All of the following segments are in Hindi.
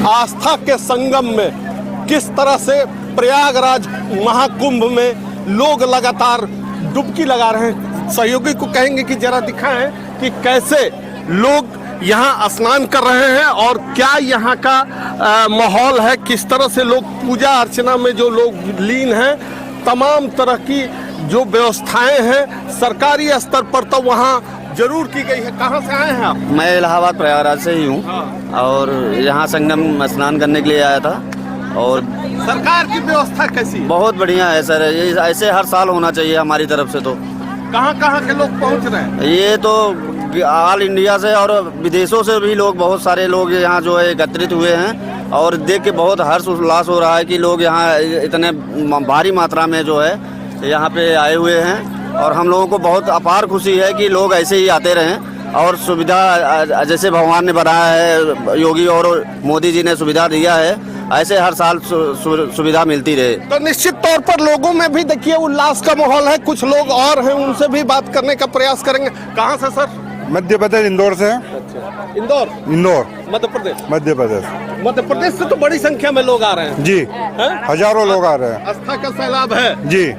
आस्था के संगम में किस तरह से प्रयागराज महाकुंभ में लोग लगातार डुबकी लगा रहे हैं। सहयोगी को कहेंगे कि जरा दिखाएं कि कैसे लोग यहाँ स्नान कर रहे हैं और क्या यहाँ का माहौल है, किस तरह से लोग पूजा अर्चना में जो लोग लीन हैं। तमाम तरह की जो व्यवस्थाएं हैं सरकारी स्तर पर तो वहाँ जरूर की गई है। कहाँ से आए हैं आप? मैं इलाहाबाद प्रयागराज से ही हूँ और यहाँ संगम स्नान करने के लिए आया था। और सरकार की व्यवस्था कैसी है? बहुत बढ़िया है सर, ये ऐसे हर साल होना चाहिए हमारी तरफ से। तो कहाँ के लोग पहुँच रहे हैं? ये तो ऑल इंडिया से और विदेशों से भी लोग, बहुत सारे लोग यहाँ जो है एकत्रित हुए हैं और देख के बहुत हर्ष उल्लास हो रहा है कि लोग यहाँ इतने भारी मात्रा में जो है यहाँ पे आए हुए हैं। और हम लोगों को बहुत अपार खुशी है कि लोग ऐसे ही आते रहें और सुविधा जैसे भगवान ने बनाया है, योगी और मोदी जी ने सुविधा दिया है, ऐसे हर साल सुविधा मिलती रहे। तो निश्चित तौर पर लोगों में भी देखिए उल्लास का माहौल है। कुछ लोग और हैं, उनसे भी बात करने का प्रयास करेंगे। कहाँ से सर? मध्य प्रदेश, इंदौर से। अच्छा, इंदौर मध्य प्रदेश से तो बड़ी संख्या में लोग आ रहे हैं जी। है? हजारों लोग आ रहे हैं। आस्था का सैलाब है जी।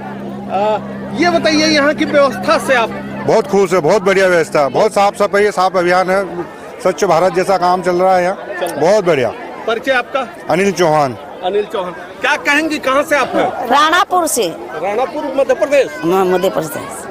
ये बताइए यहाँ की व्यवस्था से आप? बहुत खुश है, बहुत बढ़िया व्यवस्था, बहुत साफ सफाई, साफ अभियान है, स्वच्छ भारत जैसा काम चल रहा है यहाँ, बहुत बढ़िया। परिचय आपका? अनिल चौहान। क्या कहेंगी, कहाँ से आप हैं? राणापुर से। राणापुर मध्य प्रदेश? मध्य प्रदेश।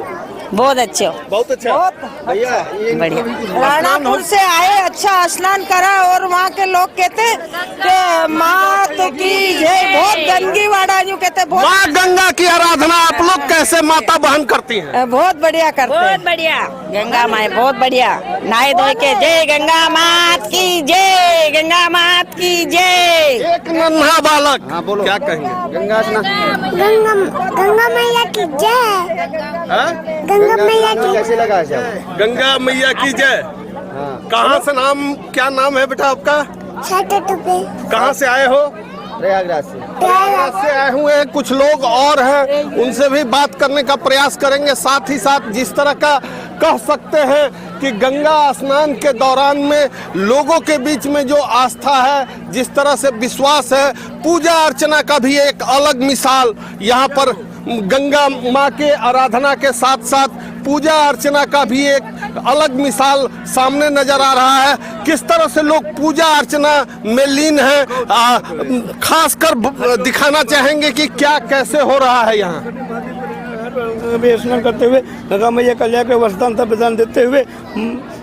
बहुत अच्छे हो। बहुत अच्छा भैया, बढ़िया। राणापुर से आए, अच्छा स्नान करा और वहाँ के लोग कहते कि माँ तो की जय, बहुत गंदगी वाड़ा यूँ कहते। माँ गंगा की आराधना आप लोग कैसे माता बहन करती हैं? बहुत बढ़िया करते, बहुत बढ़िया। गंगा माँ बहुत बढ़िया, नहाए धोए के जय गंगा मात की जय, गंगा मात की जय। एक नन्हा बालक, हाँ बोलो, क्या कहेंगे? गंगा मैया की जय। गंगा मैया की कैसे लगा? गंगा मैया की जय। कहाँ से क्या नाम है बेटा आपका? कहाँ से आए हो? प्रयागराज से। प्रयागराज से आए हुए हैं। कुछ लोग और हैं, उनसे भी बात करने का प्रयास करेंगे। साथ ही साथ जिस तरह का कह सकते हैं कि गंगा स्नान के दौरान में लोगों के बीच में जो आस्था है, जिस तरह से विश्वास है, पूजा अर्चना का भी एक अलग मिसाल यहाँ पर गंगा माँ के आराधना के साथ साथ पूजा अर्चना का भी एक अलग मिसाल सामने नजर आ रहा है। किस तरह से लोग पूजा अर्चना में लीन है, खासकर दिखाना चाहेंगे कि क्या कैसे हो रहा है यहाँ। स्नान करते हुए गंगा मैया कल्याण के वरदान का प्रदान देते हुए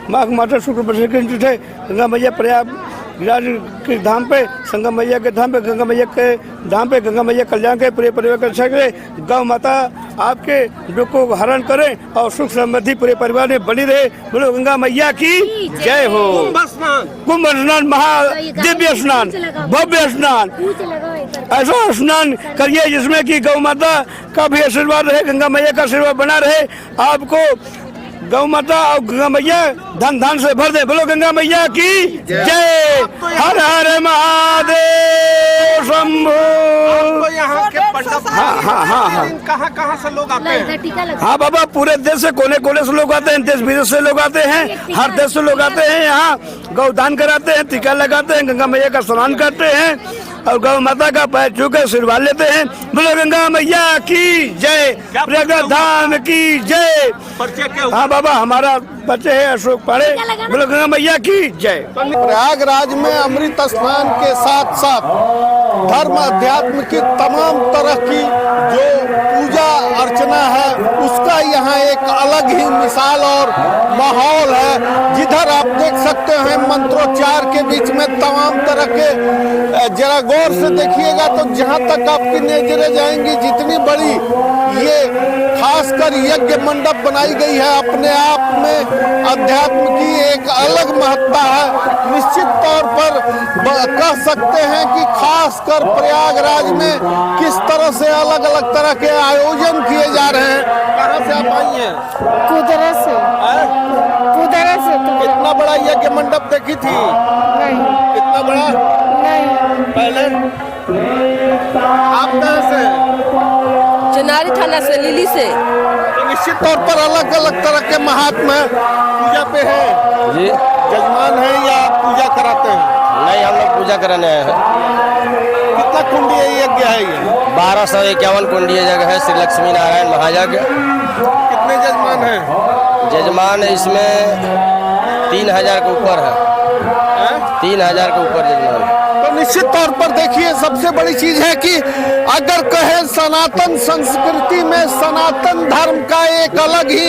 माघ माता शुक्ल पक्ष के है गंगा मैया प्रयागराज के धाम पे, संगम मैया के धाम पे, गंगा मैया के धाम पे, गंगा मैया कल्याण के पूरे परिवार के रक्षा करें। गौ माता आपके दुख को हरण करें और सुख समृद्धि पूरे परिवार में बनी रहे। बोलो गंगा मैया की जय हो। कुंभ स्नान, महा दिव्य स्नान, भव्य स्नान, ऐसा स्नान करिए जिसमें कि गौ माता का भी आशीर्वाद रहे, गंगा मैया का आशीर्वाद बना रहे। आपको गौ माता और गंगा मैया धन धन से भर दे। बोलो गंगा मैया की जय। हर हर महादेव शंभो। हाँ, कहाँ से लोग आते हैं? हाँ बाबा, पूरे देश से, कोने कोने से लोग आते हैं, देश विदेश से लोग आते हैं, हर देश से लोग आते हैं। यहाँ गौदान कराते हैं, टीका लगाते हैं, गंगा मैया का स्नान करते हैं और गौ माता का पैर छू कर आशीर्वाद लेते हैं। बोलो गंगा मैया की जय, प्रयागराज धाम की जय। हाँ बाबा, हमारा बच्चे है अशोक पाड़े। बोलो गंगा मैया की जय। प्रयागराज में अमृत स्नान के साथ साथ धर्म अध्यात्म की तमाम तरह की जो पूजा अर्चना है उसका यहाँ एक अलग ही मिसाल और माहौल है। जिधर आप देख सकते हैं मंत्रोच्चार के बीच में तमाम तरह के, जरा गौर से देखिएगा तो जहाँ तक आपकी नजरें जाएंगी, जितनी बड़ी ये खासकर यज्ञ मंडप बनाई गई है, अपने आप में अध्यात्म की एक अलग महत्ता है। निश्चित तौर पर कह सकते हैं कि खासकर प्रयागराज में किस तरह से अलग अलग तरह के आयोजन किए जा रहे हैं। कहाँ से आप आई हैं? कुदरत से। इतना बड़ा यज्ञ मंडप देखी थी? नहीं। इतना बड़ा नहीं। पहले? आप कहाँ से? चनारी थाना से, लिली से। तो निश्चित तौर पर अलग अलग तरह के महात्मा पूजा पे है जी, जजमान है या दर्शन करने आए हैं। कितना कुंडीय यज्ञ है ये? 1251 कुंडीय जगह है, श्री लक्ष्मी नारायण महायज्ञ। कितने जजमान हैं? जजमान इसमें 3000 के ऊपर है, 3000 के ऊपर जजमान है। तो निश्चित तौर पर देखिए, सबसे बड़ी चीज है कि अगर कहें सनातन संस्कृति में सनातन धर्म का एक अलग ही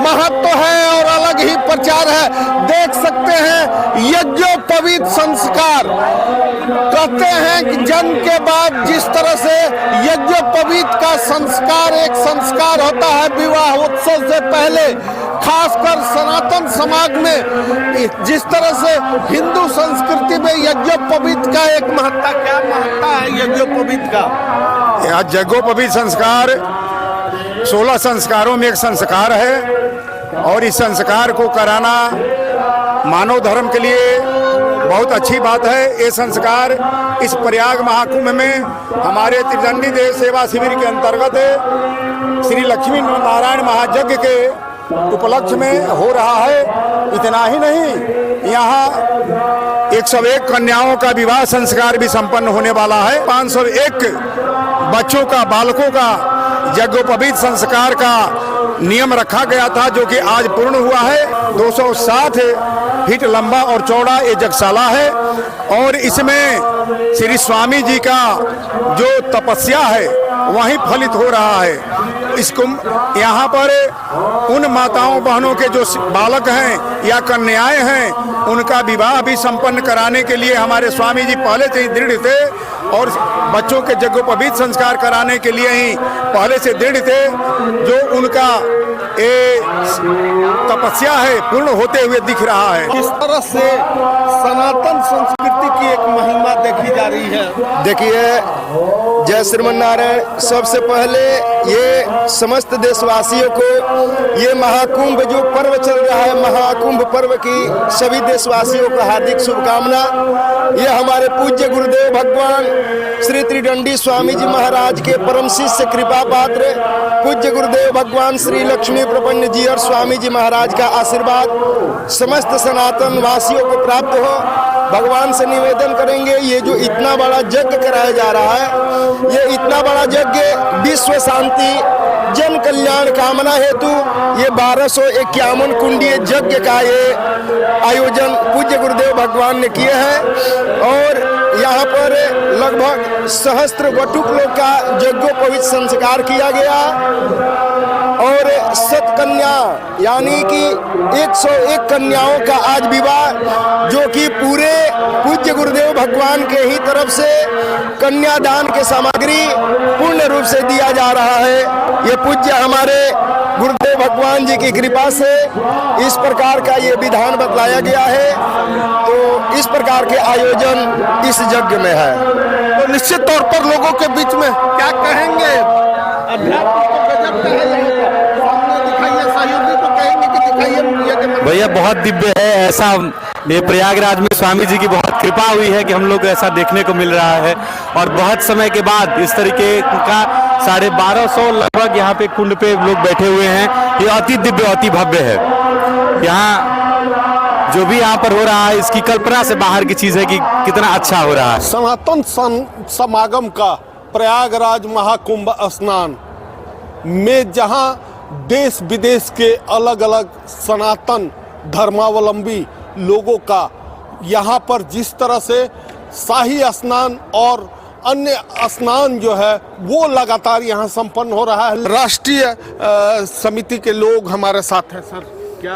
महत्व है और अलग ही प्रचार है। देख सकते हैं यज्ञोपवीत संस्कार, कहते हैं कि जन्म के बाद जिस तरह से यज्ञोपवीत का संस्कार एक संस्कार होता है विवाह उत्सव से पहले, खासकर सनातन समाज में जिस तरह से हिंदू संस्कृति में यज्ञोपवीत का एक महत्ता, क्या महत्ता है यज्ञोपवीत का? यज्ञोपवीत संस्कार 16 संस्कारों में एक संस्कार है और इस संस्कार को कराना मानव धर्म के लिए बहुत अच्छी बात है। ये संस्कार इस प्रयाग महाकुंभ में हमारे त्रिदंडी देव सेवा शिविर के अंतर्गत श्री लक्ष्मी नारायण महायज्ञ के उपलक्ष्य में हो रहा है। इतना ही नहीं, यहाँ 101 कन्याओं का विवाह संस्कार भी संपन्न होने वाला है। 501 बच्चों का, बालकों का यज्ञोपवीत संस्कार का नियम रखा गया था, जो कि आज पूर्ण हुआ है। 260 फीट लंबा और चौड़ा ये यज्ञशाला है और इसमें श्री स्वामी जी का जो तपस्या है वहीं फलित हो रहा है। इसको यहाँ पर उन माताओं बहनों के जो बालक हैं या कन्याएं हैं, उनका विवाह भी संपन्न कराने के लिए हमारे स्वामी जी पहले से ही दृढ़ थे और बच्चों के यज्ञोपवीत संस्कार कराने के लिए ही पहले से दृढ़ थे। जो उनका ये तपस्या है पूर्ण होते हुए दिख रहा है। किस तरह से सनातन संस्कृति की एक महिमा देखी जा रही है? देखिए, जय श्रीमन नारायण। सबसे पहले ये समस्त देशवासियों को ये महाकुंभ जो पर्व चल रहा है, महाकुंभ पर्व की सभी देशवासियों को हार्दिक शुभकामना। ये हमारे पूज्य गुरुदेव भगवान श्री त्रिदंडी स्वामी जी महाराज के परम शिष्य कृपा पात्र पूज्य गुरुदेव भगवान श्री लक्ष्मी प्रपन्न जी और स्वामी जी महाराज का आशीर्वाद समस्त सनातन वासियों को प्राप्त हो। भगवान से निवेदन करेंगे, ये जो इतना बड़ा यज्ञ कराया जा रहा है, ये इतना बड़ा यज्ञ विश्व शांति जन कल्याण कामना हेतु ये 1251 कुंडीय यज्ञ का ये आयोजन पूज्य गुरुदेव भगवान ने किए हैं और यहाँ पर लगभग सहस्त्र वटुक लोग का यज्ञोपवीत संस्कार किया गया और 7 कन्या यानी कि 101 कन्याओं का आज विवाह, जो कि पूरे पूज्य गुरुदेव भगवान के ही तरफ से कन्यादान के सामग्री पूर्ण रूप से दिया जा रहा है। ये पूज्य हमारे गुरुदेव भगवान जी की कृपा से इस प्रकार का ये विधान बतलाया गया है, तो इस प्रकार के आयोजन इस यज्ञ में है। तो निश्चित तौर पर लोगों के बीच में क्या कहेंगे? अध्यात्म तो गजब का है, सामने दिखाइए, सहयोगी को कहेंगे कि दिखाइए। भैया बहुत दिव्य है, ऐसा ये प्रयागराज में स्वामी जी की बहुत कृपा हुई है कि हम लोग को ऐसा देखने को मिल रहा है और बहुत समय के बाद इस तरीके का 1250 लगभग यहाँ पे कुंड पे लोग बैठे हुए हैं। ये अति दिव्य, अति भव्य है। यहाँ जो भी यहाँ पर हो रहा है इसकी कल्पना से बाहर की चीज है कि कितना अच्छा हो रहा है। सनातन समागम का प्रयागराज महाकुंभ स्नान में जहां देश विदेश के अलग अलग सनातन धर्मावलंबी लोगों का यहाँ पर जिस तरह से शाही स्नान और अन्य स्नान जो है वो लगातार यहाँ संपन्न हो रहा है। राष्ट्रीय समिति के लोग हमारे साथ हैं। सर, क्या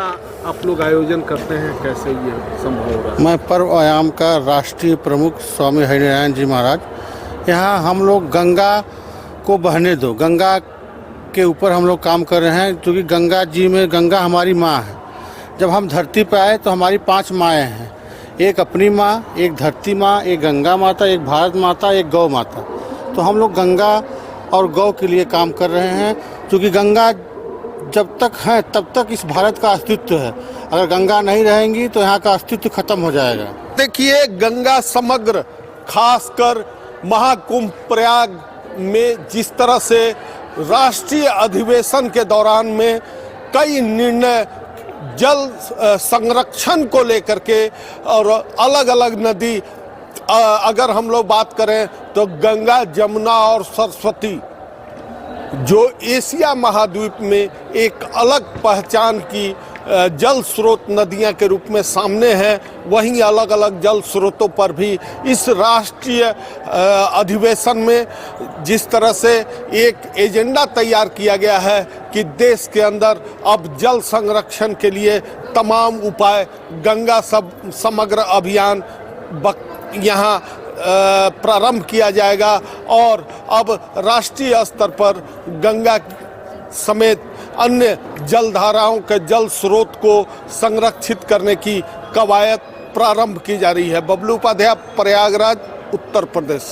आप लोग आयोजन करते हैं, कैसे ये संभव हो रहा है? मैं पर्व आयाम का राष्ट्रीय प्रमुख स्वामी हरिनारायण जी महाराज। यहाँ हम लोग गंगा को बहने दो, गंगा के ऊपर हम लोग काम कर रहे हैं, क्योंकि गंगा जी में गंगा हमारी माँ है। जब हम धरती पर आए तो हमारी 5 माएँ हैं, एक अपनी माँ, एक धरती माँ, एक गंगा माता, एक भारत माता, एक गौ माता। तो हम लोग गंगा और गौ के लिए काम कर रहे हैं, क्योंकि गंगा जब तक है तब तक इस भारत का अस्तित्व है। अगर गंगा नहीं रहेंगी तो यहाँ का अस्तित्व खत्म हो जाएगा। देखिए, गंगा समग्र खासकर महाकुंभ प्रयाग में जिस तरह से राष्ट्रीय अधिवेशन के दौरान में कई निर्णय जल संरक्षण को लेकर के और अलग अलग नदी अगर हम लोग बात करें तो गंगा, जमुना और सरस्वती जो एशिया महाद्वीप में एक अलग पहचान की जल स्रोत नदियां के रूप में सामने हैं, वहीं अलग अलग जल स्रोतों पर भी इस राष्ट्रीय अधिवेशन में जिस तरह से एक एजेंडा तैयार किया गया है कि देश के अंदर अब जल संरक्षण के लिए तमाम उपाय, गंगा समग्र अभियान यहाँ प्रारंभ किया जाएगा और अब राष्ट्रीय स्तर पर गंगा समेत अन्य जलधाराओं के जल स्रोत को संरक्षित करने की कवायद प्रारंभ की जा रही है। बबलू उपाध्याय, प्रयागराज, उत्तर प्रदेश।